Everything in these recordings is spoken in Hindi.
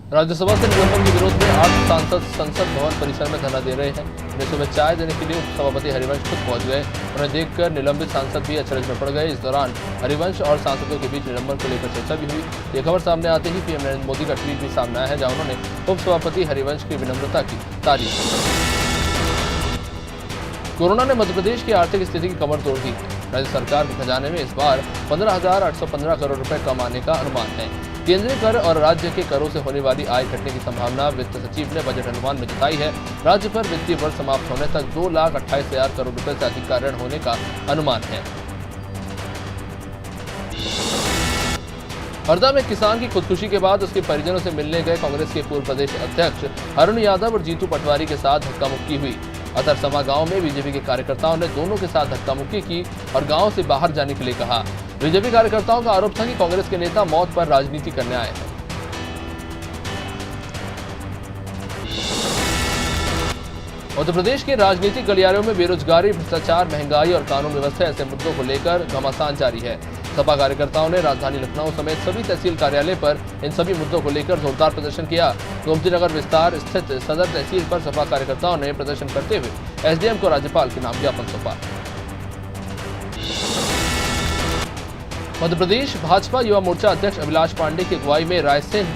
राज्यसभा से निलंबन के विरोध में 8 सांसद संसद भवन परिसर में धरना दे रहे हैं। उन्हें सुबह चाय देने के लिए उपसभापति हरिवंश खुद पहुंच गए। उन्हें देखकर निलंबित सांसद भी अचरज में पड़ गए। इस दौरान हरिवंश और सांसदों के बीच निलंबन को लेकर चर्चा भी हुई। ये खबर सामने आते ही पीएम नरेंद्र मोदी का ट्वीट भी सामने आया है, जहां उन्होंने उपसभापति हरिवंश की विनम्रता की तारीफ की। कोरोना ने मध्य प्रदेश की आर्थिक स्थिति की कमर तोड़ दी। राज्य सरकार के खजाने में इस बार 15,815 करोड़ रुपए कम आने का अनुमान है। केंद्रीय कर और राज्य के करों से होने वाली आय घटने की संभावना वित्त सचिव ने बजट अनुमान में जताई है। राज्य पर वित्तीय वर्ष समाप्त होने तक 2,28,000 करोड़ रुपए से अधिक का ऋण होने का अनुमान है। हरदा में किसान की खुदकुशी के बाद उसके परिजनों से मिलने गए कांग्रेस के पूर्व प्रदेश अध्यक्ष अरुण यादव और जीतू पटवारी के साथ धक्का मुक्की हुई। अतरसमा गांव में बीजेपी के कार्यकर्ताओं ने दोनों के साथ धक्का मुक्की की और गांव से बाहर जाने के लिए कहा। बीजेपी कार्यकर्ताओं का आरोप था कि कांग्रेस के नेता मौत पर राजनीति करने आए हैं। उत्तर प्रदेश के राजनीतिक गलियारों में बेरोजगारी, भ्रष्टाचार, महंगाई और कानून व्यवस्था ऐसे मुद्दों को लेकर घमासान जारी है। सपा कार्यकर्ताओं ने राजधानी लखनऊ समेत सभी तहसील कार्यालय पर इन सभी मुद्दों को लेकर जोरदार प्रदर्शन किया। गोमती नगर विस्तार स्थित सदर तहसील पर सपा कार्यकर्ताओं ने प्रदर्शन करते हुए एसडीएम को राज्यपाल के नाम ज्ञापन सौंपा। मध्य प्रदेश भाजपा युवा मोर्चा अध्यक्ष अभिलाष पांडे की अगुवाई में रायसेन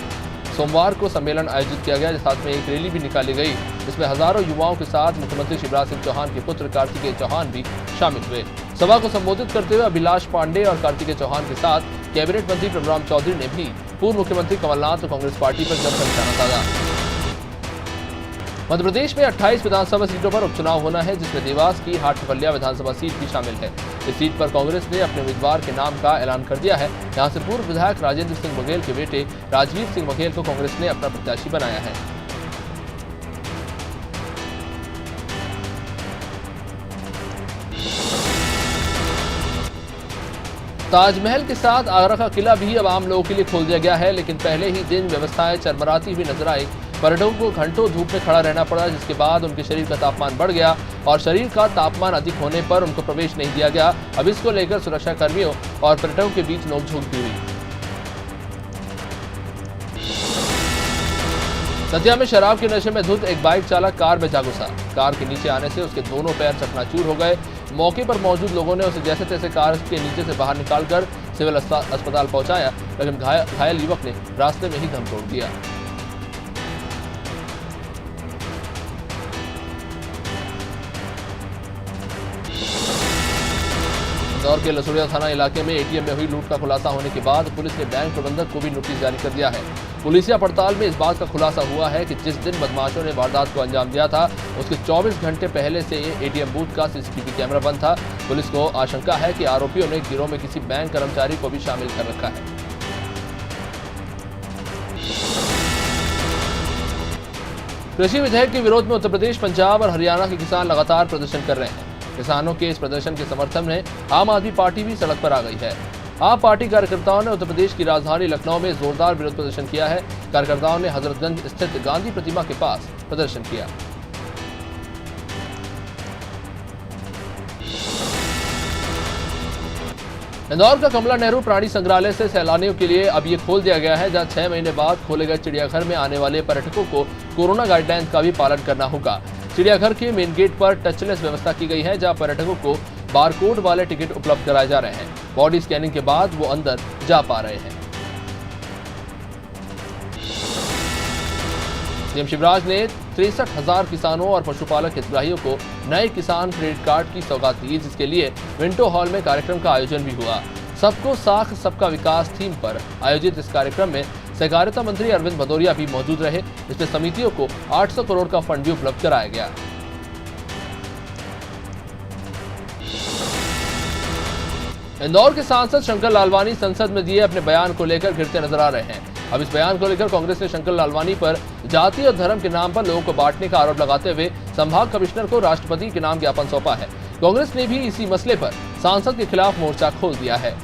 सोमवार को सम्मेलन आयोजित किया गया। साथ में एक रैली भी निकाली गई, जिसमें हजारों युवाओं के साथ मुख्यमंत्री शिवराज सिंह चौहान के पुत्र कार्तिकेय चौहान भी शामिल हुए। सभा को संबोधित करते हुए अभिलाष पांडे और कार्तिकेय चौहान के साथ कैबिनेट मंत्री प्रभुराम चौधरी ने भी पूर्व मुख्यमंत्री कमलनाथ और कांग्रेस पार्टी पर जमकर निशाना साधा। मध्य प्रदेश में 28 विधानसभा सीटों पर उपचुनाव होना है, जिसमें देवास की हाटपिपल्या विधानसभा सीट भी शामिल है। इस सीट पर कांग्रेस ने अपने उम्मीदवार के नाम का ऐलान कर दिया है। यहां से पूर्व विधायक राजेंद्र सिंह बघेल के बेटे राजवीर सिंह बघेल को कांग्रेस ने अपना प्रत्याशी बनाया है। ताजमहल के साथ आगरा का किला भी अब आम लोगों के लिए खोल दिया गया है, लेकिन पहले ही दिन व्यवस्थाएं चरमराती हुई नजर आई। पर्यटकों को घंटों धूप में खड़ा रहना पड़ा, जिसके बाद उनके शरीर का तापमान बढ़ गया और शरीर का तापमान अधिक होने पर उनको प्रवेश नहीं दिया गया। अब इसको लेकर सुरक्षा कर्मियों और पर्यटकों के बीच नोकझोंक भी हुई। दतिया में शराब के नशे में धुत एक बाइक चालक कार में जा घुसा। कार के नीचे आने से उसके दोनों पैर चकनाचूर हो गए। मौके पर मौजूद लोगों ने उसे जैसे तैसे कार के नीचे से बाहर निकालकर सिविल अस्पताल पहुंचाया, लेकिन घायल युवक ने रास्ते में ही दम तोड़ दिया। इंदौर के लसुड़िया थाना इलाके में एटीएम में हुई लूट का खुलासा होने के बाद पुलिस ने बैंक प्रबंधक को भी नोटिस जारी कर दिया है। पुलिसिया पड़ताल में इस बात का खुलासा हुआ है कि जिस दिन बदमाशों ने वारदात को अंजाम दिया था, उसके 24 घंटे पहले से एटीएम बूथ का सीसीटीवी कैमरा बंद था। पुलिस को आशंका है कि आरोपियों ने गिरोह में किसी बैंक कर्मचारी को भी शामिल कर रखा है। कृषि विधेयक के विरोध में उत्तर प्रदेश, पंजाब और हरियाणा के किसान लगातार प्रदर्शन कर रहे हैं। किसानों के इस प्रदर्शन के समर्थन में आम आदमी पार्टी भी सड़क पर आ गई है। आप पार्टी कार्यकर्ताओं ने उत्तर प्रदेश की राजधानी लखनऊ में जोरदार विरोध प्रदर्शन किया है। कार्यकर्ताओं ने हजरतगंज स्थित गांधी प्रतिमा के पास प्रदर्शन किया। इंदौर का कमला नेहरू प्राणी संग्रहालय से सैलानियों के लिए अब ये खोल दिया गया है, जहां 6 महीने बाद खोले गए चिड़ियाघर में आने वाले पर्यटकों को कोरोना गाइडलाइंस का भी पालन करना होगा। चिड़ियाघर के मेन गेट पर टचलेस व्यवस्था की गई है, जहां पर्यटकों को बारकोड वाले टिकट उपलब्ध कराए जा रहे हैं। बॉडी स्कैनिंग के बाद वो अंदर जा पा रहे हैं। सीएम शिवराज ने 63,000 किसानों और पशुपालक हितग्राहियों को नए किसान क्रेडिट कार्ड की सौगात दी, जिसके लिए विंटो हॉल में कार्यक्रम का आयोजन भी हुआ। सबको साख सबका विकास थीम पर आयोजित इस कार्यक्रम में सहकारिता मंत्री अरविंद भदौरिया भी मौजूद रहे। इसमें समितियों को 800 करोड़ का फंड भी उपलब्ध कराया गया। इंदौर के सांसद शंकर लालवानी संसद में दिए अपने बयान को लेकर घिरते नजर आ रहे हैं। अब इस बयान को लेकर कांग्रेस ने शंकर लालवानी पर जाति और धर्म के नाम पर लोगों को बांटने का आरोप लगाते हुए संभाग कमिश्नर को राष्ट्रपति के नाम ज्ञापन सौंपा है। कांग्रेस ने भी इसी मसले पर सांसद के खिलाफ मोर्चा खोल दिया है।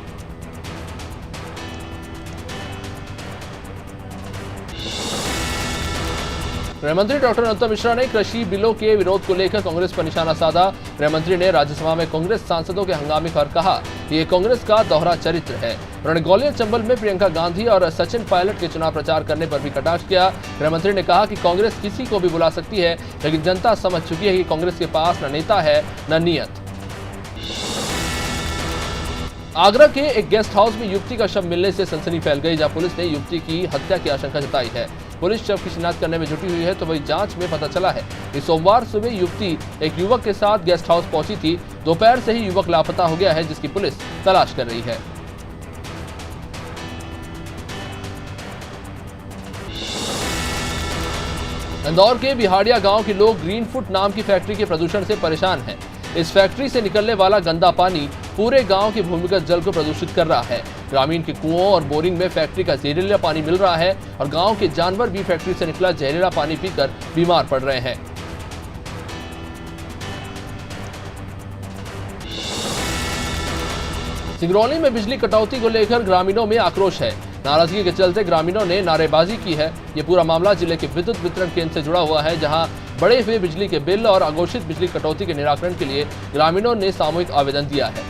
गृह मंत्री डॉक्टर नरोत्तम मिश्रा ने कृषि बिलों के विरोध को लेकर कांग्रेस पर निशाना साधा। गृह मंत्री ने राज्यसभा में कांग्रेस सांसदों के हंगामे पर कहा कि ये कांग्रेस का दोहरा चरित्र है। उन्होंने ग्वालियर चंबल में प्रियंका गांधी और सचिन पायलट के चुनाव प्रचार करने पर भी कटाक्ष किया। गृह मंत्री ने कहा कि कांग्रेस किसी को भी बुला सकती है, लेकिन जनता समझ चुकी है कि कांग्रेस के पास न नेता है न नीयत। आगरा के एक गेस्ट हाउस में युवती का शव मिलने से सनसनी फैल गई, जहां पुलिस ने युवती की हत्या की आशंका जताई है। पुलिस शव की शिनाख्त करने में जुटी हुई है, तो वही जांच में पता चला है कि सोमवार सुबह युवती एक युवक के साथ गेस्ट हाउस पहुंची थी। दोपहर से ही युवक लापता हो गया है, जिसकी पुलिस तलाश कर रही है। इंदौर के बिहाड़िया गांव के लोग ग्रीन फुट नाम की फैक्ट्री के प्रदूषण से परेशान हैं। इस फैक्ट्री से निकलने वाला गंदा पानी पूरे गांव के भूमिगत जल को प्रदूषित कर रहा है। ग्रामीण के कुओं और बोरिंग में फैक्ट्री का जहरीला पानी मिल रहा है और गांव के जानवर भी फैक्ट्री से निकला जहरीला पानी पीकर बीमार पड़ रहे हैं। सिंगरौली में बिजली कटौती को लेकर ग्रामीणों में आक्रोश है। नाराजगी के चलते ग्रामीणों ने नारेबाजी की है। ये पूरा मामला जिले के विद्युत वितरण केंद्र से जुड़ा हुआ है, जहां बढ़े हुए बिजली के बिल और अघोषित बिजली कटौती के निराकरण के लिए ग्रामीणों ने सामूहिक आवेदन दिया है।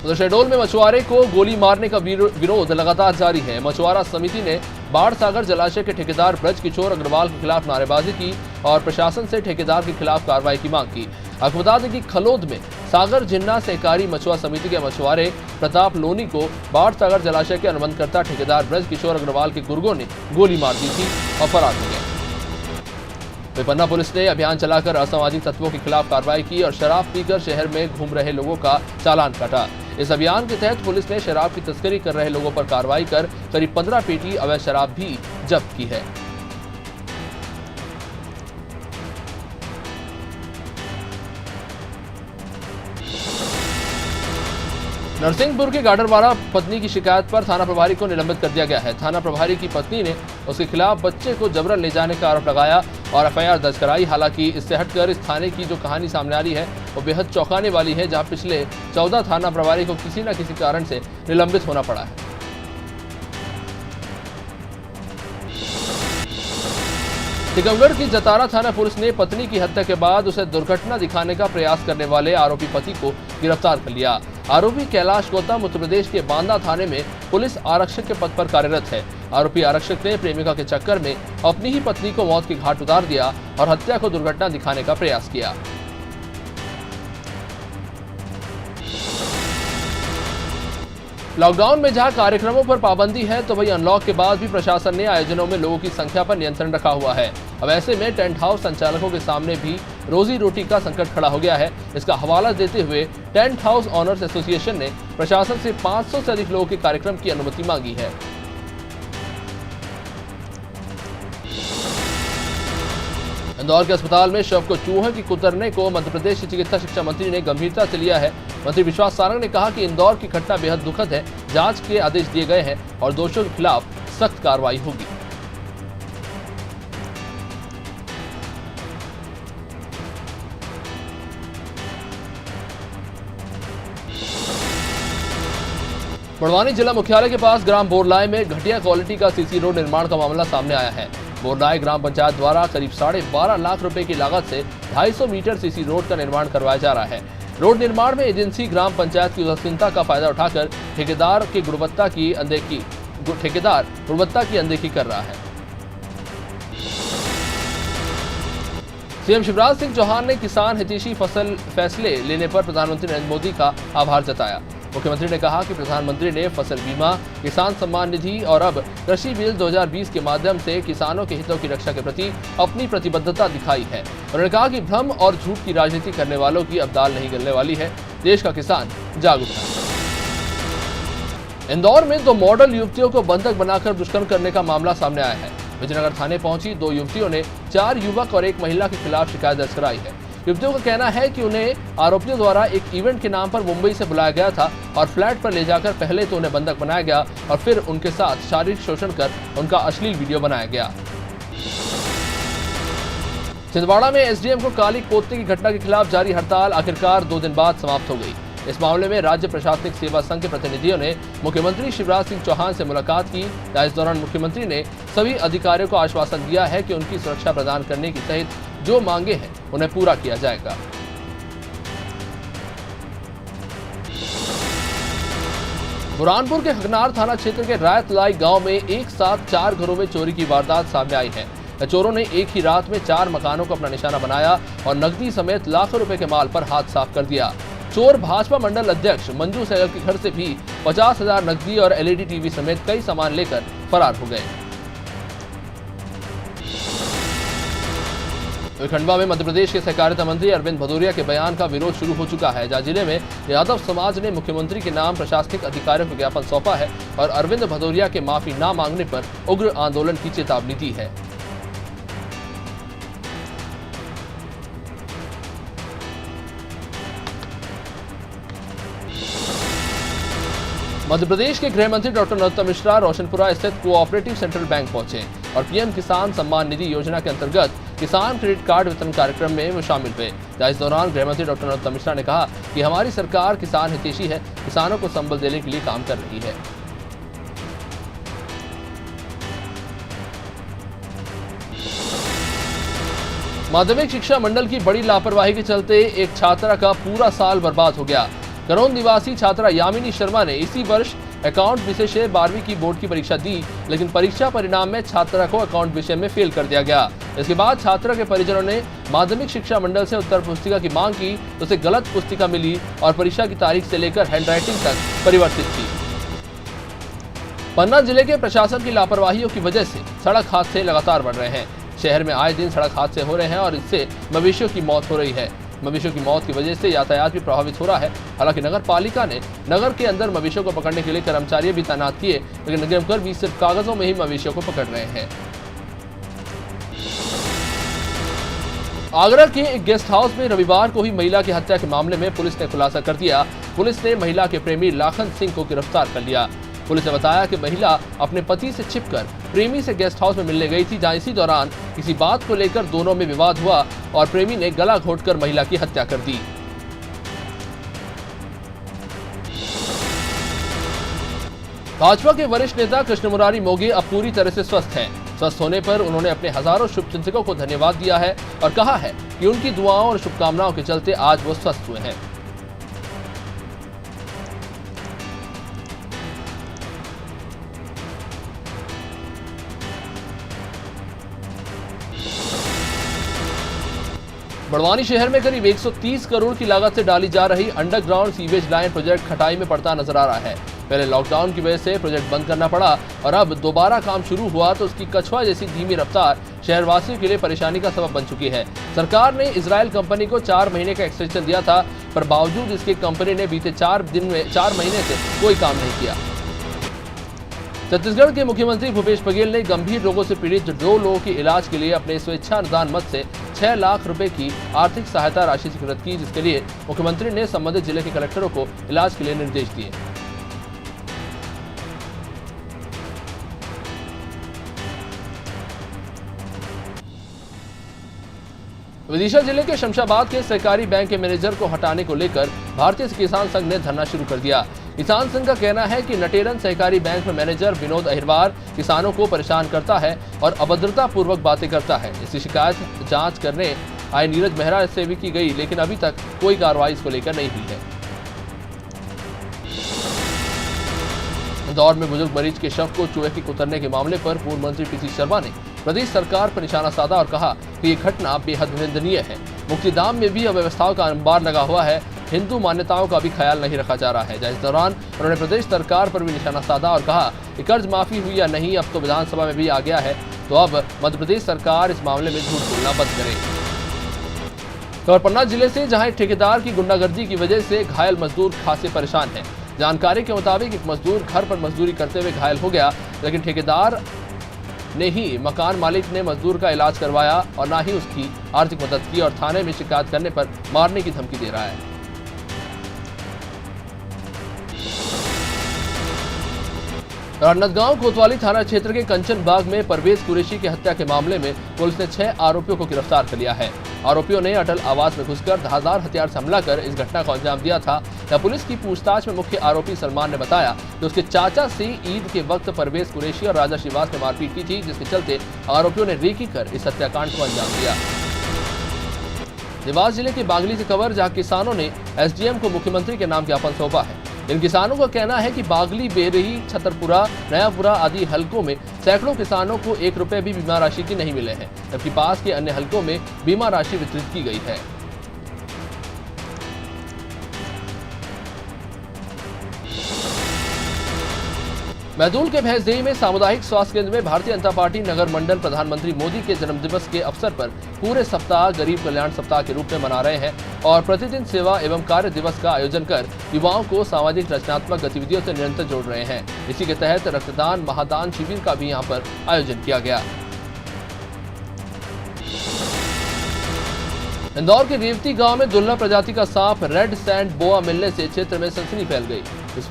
उधर शहडोल में मछुआरे को गोली मारने का विरोध लगातार जारी है। मछुआरा समिति ने बाढ़ सागर जलाशय के ठेकेदार ब्रज किशोर अग्रवाल के खिलाफ नारेबाजी की और प्रशासन से ठेकेदार के खिलाफ कार्रवाई की मांग की। आपको बता दें कि खलोद में सागर जिन्ना सहकारी मछुआ समिति के मछुआरे प्रताप लोनी को बाढ़ सागर जलाशय के अनुबंधकर्ता ठेकेदार ब्रज किशोर अग्रवाल के गुर्गों ने गोली मार दी थी और फरार हो गए। पन्ना पुलिस ने अभियान चलाकर असामाजिक तत्वों के खिलाफ कार्रवाई की और शराब पीकर शहर में घूम रहे लोगों का चालान काटा। इस अभियान के तहत पुलिस ने शराब की तस्करी कर रहे लोगों पर कार्रवाई कर करीब 15 पेटी अवैध शराब भी जब्त की है। नरसिंहपुर के गाडरवाड़ा पत्नी की शिकायत पर थाना प्रभारी को निलंबित कर दिया गया है। थाना प्रभारी की पत्नी ने उसके खिलाफ बच्चे को जबरन ले जाने का आरोप लगाया और एफआईआर दर्ज कराई। हालांकि इससे हटकर इस थाने की जो कहानी सामने आ रही है वो बेहद चौंकाने वाली है, जहां पिछले 14 थाना प्रभारी को किसी न किसी कारण से निलंबित होना पड़ा है। टीकमगढ़ की जतारा थाना पुलिस ने पत्नी की हत्या के बाद उसे दुर्घटना दिखाने का प्रयास करने वाले आरोपी पति को गिरफ्तार कर लिया। आरोपी कैलाश गौतम उत्तर प्रदेश के बांदा थाने में पुलिस आरक्षक के पद पर कार्यरत है। आरोपी आरक्षक ने प्रेमिका के चक्कर में अपनी ही पत्नी को मौत की घाट उतार दिया और हत्या को दुर्घटना दिखाने का प्रयास किया। लॉकडाउन में जहां कार्यक्रमों पर पाबंदी है, तो वहीं अनलॉक के बाद भी प्रशासन ने आयोजनों में लोगों की संख्या पर नियंत्रण रखा हुआ है। अब ऐसे में टेंट हाउस संचालकों के सामने भी रोजी रोटी का संकट खड़ा हो गया है। इसका हवाला देते हुए टेंट हाउस ऑनर्स एसोसिएशन ने प्रशासन से 500 से अधिक लोगों के कार्यक्रम की अनुमति मांगी है। इंदौर के अस्पताल में शव को चूहे की कुतरने को मध्य प्रदेश के चिकित्सा शिक्षा मंत्री ने गंभीरता से लिया है। मंत्री विश्वास सारंग ने कहा कि इंदौर की घटना बेहद दुखद है। जांच के आदेश दिए गए हैं और दोषियों के खिलाफ सख्त कार्रवाई होगी। बड़वानी जिला मुख्यालय के पास ग्राम बोरलाय में घटिया क्वालिटी का सीसी रोड निर्माण का मामला सामने आया है। बोरलाय ग्राम पंचायत द्वारा करीब 12.5 लाख रुपए की लागत से 250 मीटर सीसी रोड का निर्माण करवाया जा रहा है। रोड निर्माण में एजेंसी ग्राम पंचायत की उदासीनता का फायदा उठाकर ठेकेदार गुणवत्ता की अनदेखी कर रहा है। सीएम शिवराज सिंह चौहान ने किसान हितैषी फसल फैसले लेने पर प्रधानमंत्री नरेंद्र मोदी का आभार जताया। मुख्यमंत्री ने कहा कि प्रधानमंत्री ने फसल बीमा, किसान सम्मान निधि और अब कृषि बिल 2020 के माध्यम से किसानों के हितों की रक्षा के प्रति अपनी प्रतिबद्धता दिखाई है। उन्होंने कहा कि भ्रम और झूठ की राजनीति करने वालों की अब दाल नहीं गलने वाली है। देश का किसान जाग उठा है। इंदौर में 2 मॉडल युवतियों को बंधक बनाकर दुष्कर्म करने का मामला सामने आया है। विजयनगर थाने पहुंची 2 युवतियों ने 4 युवक और 1 महिला के खिलाफ शिकायत दर्ज कराई है। युवतियों का कहना है कि उन्हें आरोपियों द्वारा एक इवेंट के नाम पर मुंबई से बुलाया गया था और फ्लैट पर ले जाकर पहले तो उन्हें बंधक बनाया गया और फिर उनके साथ शारीरिक शोषण कर उनका अश्लील वीडियो बनाया गया। छिंदवाड़ा में एसडीएम को काली पोतने की घटना के खिलाफ जारी हड़ताल आखिरकार 2 दिन बाद समाप्त हो गई। इस मामले में राज्य प्रशासनिक सेवा संघ के प्रतिनिधियों ने मुख्यमंत्री शिवराज सिंह चौहान से मुलाकात की। इस दौरान मुख्यमंत्री ने सभी अधिकारियों को आश्वासन दिया है कि उनकी सुरक्षा प्रदान करने की सहित जो मांगे हैं उन्हें पूरा किया जाएगा। बुरहानपुर के हकनार थाना क्षेत्र के रायतलाई गांव में एक साथ 4 घरों में चोरी की वारदात सामने आई है। चोरों ने एक ही रात में 4 मकानों को अपना निशाना बनाया और नकदी समेत लाखों रुपए के माल पर हाथ साफ कर दिया। चोर भाजपा मंडल अध्यक्ष मंजू सहगल के घर से भी 50,000 नकदी और LED टीवी समेत कई सामान लेकर फरार हो गए। खंडवा में मध्य प्रदेश के सहकारिता मंत्री अरविंद भदौरिया के बयान का विरोध शुरू हो चुका है, जहां जिले में यादव समाज ने मुख्यमंत्री के नाम प्रशासनिक अधिकारियों को ज्ञापन सौंपा है और अरविंद भदौरिया के माफी न मांगने पर उग्र आंदोलन की चेतावनी दी है। मध्य प्रदेश के गृह मंत्री डॉक्टर नरोत्तम मिश्रा रोशनपुरा स्थित कोऑपरेटिव सेंट्रल बैंक पहुंचे और पीएम किसान सम्मान निधि योजना के अंतर्गत किसान क्रेडिट कार्ड वितरण कार्यक्रम में वो शामिल हुए। इस दौरान गृह मंत्री डॉक्टर नरोत्तम मिश्रा ने कहा कि हमारी सरकार किसान हितैषी है, किसानों को संबल देने के लिए काम कर रही है। माध्यमिक शिक्षा मंडल की बड़ी लापरवाही के चलते एक छात्रा का पूरा साल बर्बाद हो गया। करोंद निवासी छात्रा यामिनी शर्मा ने इसी वर्ष अकाउंट विषय से 12वीं की बोर्ड की परीक्षा दी, लेकिन परीक्षा परिणाम में छात्रा को अकाउंट विषय में फेल कर दिया गया। इसके बाद छात्रा के परिजनों ने माध्यमिक शिक्षा मंडल से उत्तर पुस्तिका की मांग की तो उसे गलत पुस्तिका मिली और परीक्षा की तारीख से लेकर हैंडराइटिंग तक परिवर्तित थी। पन्ना जिले के प्रशासन की लापरवाहियों की वजह से सड़क हादसे लगातार बढ़ रहे हैं। शहर में आए दिन सड़क हादसे हो रहे हैं और इससे मवेशियों की मौत हो रही है। मवेशियों की मौत की वजह से यातायात भी प्रभावित हो रहा है। हालांकि नगर पालिका ने नगर के अंदर मवेशियों को पकड़ने के लिए कर्मचारी भी तैनात किए, लेकिन निगमकर भी सिर्फ कागजों में ही मवेशियों को पकड़ रहे हैं। आगरा के एक गेस्ट हाउस में रविवार को हुई महिला की हत्या के मामले में पुलिस ने खुलासा कर दिया। पुलिस ने महिला के प्रेमी लाखन सिंह को गिरफ्तार कर लिया। पुलिस ने बताया कि महिला अपने पति से छिपकर प्रेमी से गेस्ट हाउस में मिलने गई थी, जहां इसी दौरान किसी बात को लेकर दोनों में विवाद हुआ और प्रेमी ने गला घोंटकर महिला की हत्या कर दी। भाजपा के वरिष्ठ नेता कृष्ण मुरारी मोघे अब पूरी तरह से स्वस्थ हैं। स्वस्थ होने पर उन्होंने अपने हजारों शुभचिंतकों को धन्यवाद दिया है और कहा है कि उनकी दुआओं और शुभकामनाओं के चलते आज वो स्वस्थ हुए हैं। बड़वानी शहर में करीब 130 करोड़ की लागत से डाली जा रही अंडरग्राउंड सीवेज लाइन प्रोजेक्ट खटाई में पड़ता नजर आ रहा है। पहले लॉकडाउन की वजह से प्रोजेक्ट बंद करना पड़ा और अब दोबारा काम शुरू हुआ तो उसकी कछुआ जैसी धीमी रफ्तार शहरवासियों के लिए परेशानी का सबब बन चुकी है। सरकार ने इजराइल कंपनी को 4 महीने का एक्सटेंशन दिया था, पर बावजूद इसके कंपनी ने बीते 4 महीने से कोई काम नहीं किया। छत्तीसगढ़ के मुख्यमंत्री भूपेश बघेल ने गंभीर रोगों से पीड़ित 2 लोगों के इलाज के लिए अपने स्वेच्छा अनुदान मद से 6 लाख रुपए की आर्थिक सहायता राशि स्वीकृत की, जिसके लिए मुख्यमंत्री ने संबंधित जिले के कलेक्टरों को इलाज के लिए निर्देश दिए। विदिशा जिले के शमशाबाद के सहकारी बैंक के मैनेजर को हटाने को लेकर भारतीय किसान संघ ने धरना शुरू कर दिया। किसान संघ का कहना है कि नटेरन सहकारी बैंक में मैनेजर विनोद अहिरवार किसानों को परेशान करता है और अभद्रता पूर्वक बातें करता है। इसकी शिकायत जांच करने आए नीरज मेहरा से भी की गई, लेकिन अभी तक कोई कार्रवाई इसको लेकर नहीं हुई है। इंदौर में बुजुर्ग मरीज के शव को चूहे के कुतरने के मामले पर पूर्व मंत्री पीसी शर्मा ने प्रदेश सरकार पर निशाना साधा और कहा कि ये घटना बेहद निंदनीय है। मुक्तिधाम में भी अव्यवस्थाओं का अंबार लगा हुआ है, हिंदू मान्यताओं का भी ख्याल नहीं रखा जा रहा है। इस दौरान उन्होंने प्रदेश सरकार पर भी निशाना साधा और कहा कि कर्ज माफी हुई या नहीं, अब तो विधानसभा में भी आ गया है, तो अब मध्य प्रदेश सरकार इस मामले में झूठ बोलना बंद करे। तो पन्ना जिले से जहां एक ठेकेदार की गुंडागर्दी की वजह से घायल मजदूर खासे परेशान हैं। जानकारी के मुताबिक एक मजदूर घर पर मजदूरी करते हुए घायल हो गया, लेकिन ठेकेदार ने ही मकान मालिक ने मजदूर का इलाज करवाया और ना ही उसकी आर्थिक मदद की और थाने में शिकायत करने पर मारने की धमकी दे रहा है। राजनांदगांव कोतवाली थाना क्षेत्र के कंचन बाग में परवेज कुरैशी की हत्या के मामले में पुलिस ने 6 आरोपियों को गिरफ्तार कर लिया है। आरोपियों ने अटल आवास में घुसकर धारदार हथियार से हमला कर इस घटना को अंजाम दिया था। पुलिस की पूछताछ में मुख्य आरोपी सलमान ने बताया कि उसके चाचा से ईद के वक्त परवेज कुरैशी और राजा श्रीवास ने मारपीट की थी, जिसके चलते आरोपियों ने रेकी कर इस हत्याकांड को अंजाम दिया। देवास जिले के बागली से खबर, जहां किसानों ने एसडीएम को मुख्यमंत्री के नाम ज्ञापन सौंपा है। इन किसानों का कहना है कि बागली, बेरही, छतरपुरा, नयापुरा आदि हलकों में सैकड़ों किसानों को 1 रुपए भी बीमा राशि की नहीं मिले हैं, जबकि पास के अन्य हलकों में बीमा राशि वितरित की गई है। महदूल के भैंसदेही में सामुदायिक स्वास्थ्य केंद्र में भारतीय जनता पार्टी नगर मंडल प्रधानमंत्री मोदी के जन्मदिवस के अवसर पर पूरे सप्ताह गरीब कल्याण सप्ताह के रूप में मना रहे हैं और प्रतिदिन सेवा एवं कार्य दिवस का आयोजन कर युवाओं को सामाजिक रचनात्मक गतिविधियों से निरंतर जोड़ रहे हैं। इसी के तहत रक्तदान महादान शिविर का भी यहाँ पर आयोजन किया गया। इंदौर के रेवती गांव में दुर्लभ प्रजाति का सांप रेड सैंड बोआ मिलने से क्षेत्र में सनसनी फैल गई। इस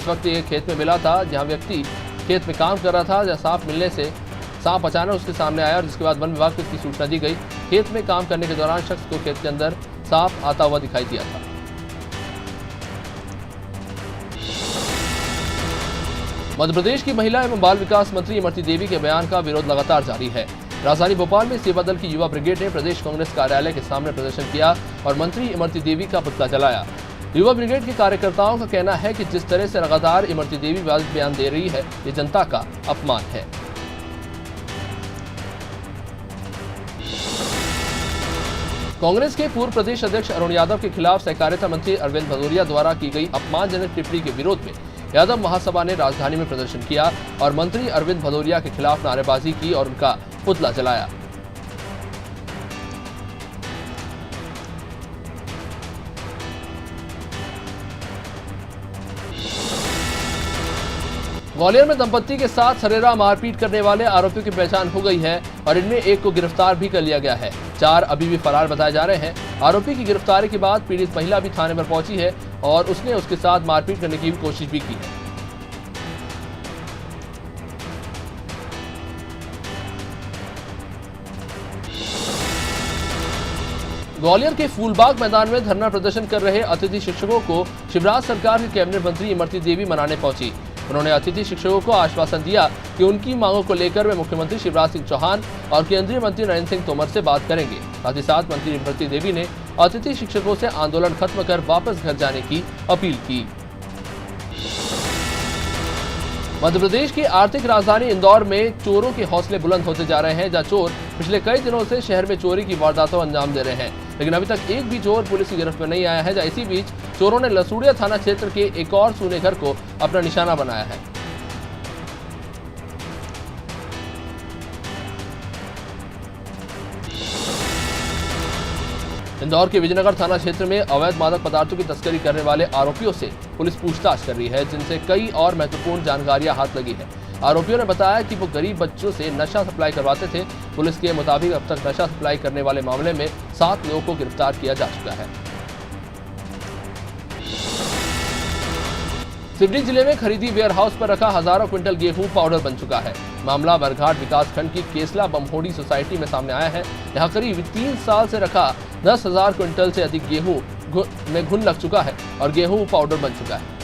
वक्त एक खेत में मिला था, जहां व्यक्ति खेत में काम कर रहा था। जहां सांप मिलने से सांप अचानक उसके सामने आया और जिसके बाद वन विभाग को इसकी सूचना दी गई। खेत में काम करने के दौरान शख्स को खेत के अंदर सांप आता हुआ दिखाई दिया था। मध्य प्रदेश की महिला एवं बाल विकास मंत्री इमरती देवी के बयान का विरोध लगातार जारी है। राजधानी भोपाल में सेवा दल की युवा ब्रिगेड ने प्रदेश कांग्रेस कार्यालय के सामने प्रदर्शन किया और मंत्री इमरती देवी का पुतला जलाया। युवा ब्रिगेड के कार्यकर्ताओं का कहना है कि जिस तरह से लगातार इमरती देवी विवादित बयान दे रही है, ये जनता का अपमान है। कांग्रेस के पूर्व प्रदेश अध्यक्ष अरुण यादव के खिलाफ सहकारिता मंत्री अरविंद भदौरिया द्वारा की गई अपमानजनक टिप्पणी के विरोध में यादव महासभा ने राजधानी में प्रदर्शन किया और मंत्री अरविंद भदौरिया के खिलाफ नारेबाजी की और उनका पुतला जलाया। ग्वालियर में दंपत्ति के साथ सरेरा मारपीट करने वाले आरोपियों की पहचान हो गई है और इनमें एक को गिरफ्तार भी कर लिया गया है। 4 अभी भी फरार बताए जा रहे हैं। आरोपी की गिरफ्तारी के बाद पीड़ित महिला भी थाने पर पहुंची है और उसने उसके साथ मारपीट करने की कोशिश भी की है। ग्वालियर के फूलबाग मैदान में धरना प्रदर्शन कर रहे अतिथि शिक्षकों को शिवराज सरकार की कैबिनेट मंत्री इमरती देवी मनाने पहुंची। उन्होंने अतिथि शिक्षकों को आश्वासन दिया कि उनकी मांगों को लेकर वे मुख्यमंत्री शिवराज सिंह चौहान और केंद्रीय मंत्री नरेंद्र सिंह तोमर से बात करेंगे। साथ ही साथ मंत्री इमरती देवी ने अतिथि शिक्षकों से आंदोलन खत्म कर वापस घर जाने की अपील की। मध्य प्रदेश की आर्थिक राजधानी इंदौर में चोरों के हौसले बुलंद होते जा रहे हैं, जहां चोर पिछले कई दिनों से शहर में चोरी की वारदातों को अंजाम दे रहे हैं, लेकिन अभी तक एक भी चोर पुलिस की गिरफ्त में नहीं आया है। इसी बीच चोरों ने लसूड़िया थाना क्षेत्र के एक और सूने घर को अपना निशाना बनाया है। इंदौर के विजयनगर थाना क्षेत्र में अवैध मादक पदार्थों की तस्करी करने वाले आरोपियों से पुलिस पूछताछ कर रही है, जिनसे कई और महत्वपूर्ण जानकारियां हाथ लगी है। आरोपियों ने बताया कि वो गरीब बच्चों से नशा सप्लाई करवाते थे। पुलिस के मुताबिक अब तक नशा सप्लाई करने वाले मामले में 7 लोगों को गिरफ्तार किया जा चुका है। सिवनी जिले में खरीदी वेयर हाउस पर रखा हजारों क्विंटल गेहूं पाउडर बन चुका है। मामला बरघाट विकासखंड की केसला बमहोड़ी सोसाइटी में सामने आया है। यहाँ करीब 3 साल से रखा 10,000 क्विंटल से अधिक गेहूं में घुन लग चुका है और गेहूं पाउडर बन चुका है।